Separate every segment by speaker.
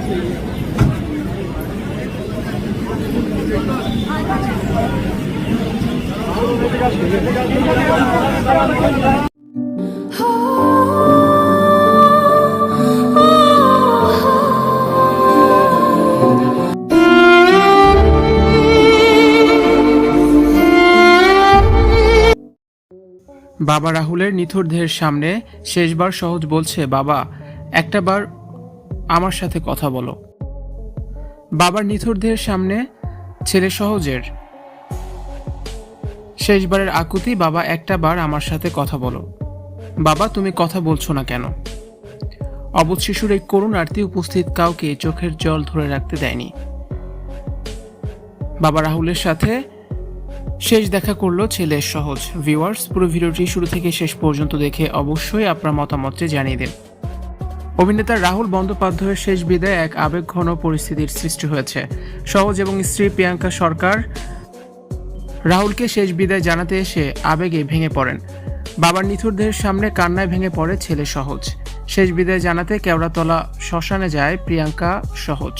Speaker 1: বাবা রাহুলের নিথর দেহের সামনে শেষবার সহজ বলছে, বাবা একটাবার আমার সাথে কথা বলো। বাবার নিথর দেহের সামনে ছেলে সহজের শেষবারের আকুতি, বাবা একটাবার আমার সাথে কথা বলো। বাবা তুমি কথা বলছো না কেন? অবুঝ শিশুর এই করুণ আরতি উপস্থিত কাউকে চোখের জল ধরে রাখতে দেয়নি। বাবা রাহুলের সাথে শেষ দেখা করলো ছেলে সহজ। ভিউয়ার্স, পুরো ভিডিওটি শুরু থেকে শেষ পর্যন্ত দেখে অবশ্যই আপনার মতামতটি জানিয়ে দিন। অভিনেতা রাহুল বন্দ্যোপাধ্যায়ের শেষ বিদায় এক আবেগঘন পরিস্থিতির সৃষ্টি হয়েছে। সহজ এবং স্ত্রী প্রিয়াঙ্কা সরকার রাহুলকে শেষ বিদায় জানাতে এসে আবেগে ভেঙে পড়েন। বাবার নিথর দেহের সামনে কান্নায় ভেঙে পড়ে ছেলে সহজ। শেষ বিদায় জানাতে কেওড়াতলা শ্মশানে যায় প্রিয়াঙ্কা সহজ।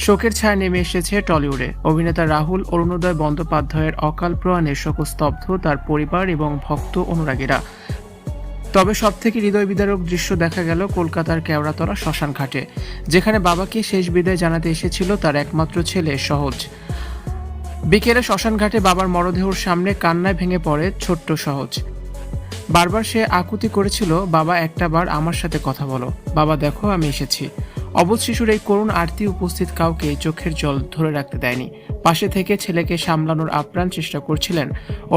Speaker 1: শোকের ছায়া নেমে এসেছে টলিউডে। অভিনেতা রাহুল অরুণোদয় বন্দ্যোপাধ্যায়ের অকাল প্রয়াণে শোকস্তব্ধ তার পরিবার এবং ভক্ত অনুরাগীরা। তবে সবথেকে হৃদয় বিদারক দৃশ্য দেখা গেল কলকাতার কেওড়াতলা শ্মশান ঘাটে, যেখানে বাবাকে শেষ বিদায় জানাতে এসেছিল তার একমাত্র ছেলে সহজ। বিকেলে শ্মশান ঘাটে বাবার মরদেহর সামনে কান্নায় ভেঙে পড়ে ছোট্ট সহজ। বারবার সে আকুতি করেছিল, বাবা একটাবার আমার সাথে কথা বলো, বাবা দেখো আমি এসেছি। অবুঝ শিশুর এই করুণ আরতি উপস্থিত কাউকে চোখের জল ধরে রাখতে দেয়নি। পাশে থেকে ছেলেকে সামলানোর আপ্রাণ চেষ্টা করছিলেন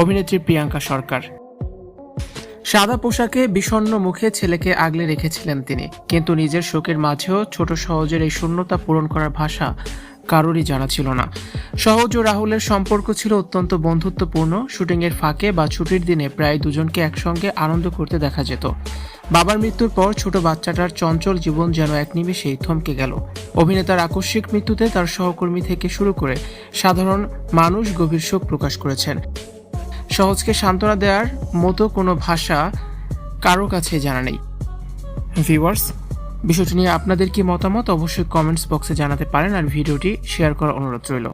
Speaker 1: অভিনেত্রী প্রিয়াঙ্কা সরকার। সাদা পোশাকে বিষণ্ণ মুখে ছেলেকে আগলে রেখেছিলেন তিনি, কিন্তু নিজের শোকের মাঝেও ছোট সহজের এই শূন্যতা পূরণ করার ভাষা কারোরই জানা ছিল না। সহজ ও রাহুলের সম্পর্ক ছিল অত্যন্ত বন্ধুত্বপূর্ণ। শুটিংয়ের ফাঁকে বা ছুটির দিনে প্রায় দুজনকে একসঙ্গে আনন্দ করতে দেখা যেত। বাবার মৃত্যুর পর ছোট বাচ্চাটার চঞ্চল জীবন যেন এক নিমেষেই থমকে গেল। অভিনেতার আকস্মিক মৃত্যুতে তার সহকর্মী থেকে শুরু করে সাধারণ মানুষ গভীর শোক প্রকাশ করেছেন। সহজকে সান্ত্বনা দেওয়ার মতো কোনো ভাষা কারো কাছে জানা নেই। ভিউয়ার্স, বিষয়টি নিয়ে আপনাদের কি মতামত অবশ্যই কমেন্টস বক্সে জানাতে পারেন, আর ভিডিওটি শেয়ার করার অনুরোধ রইল।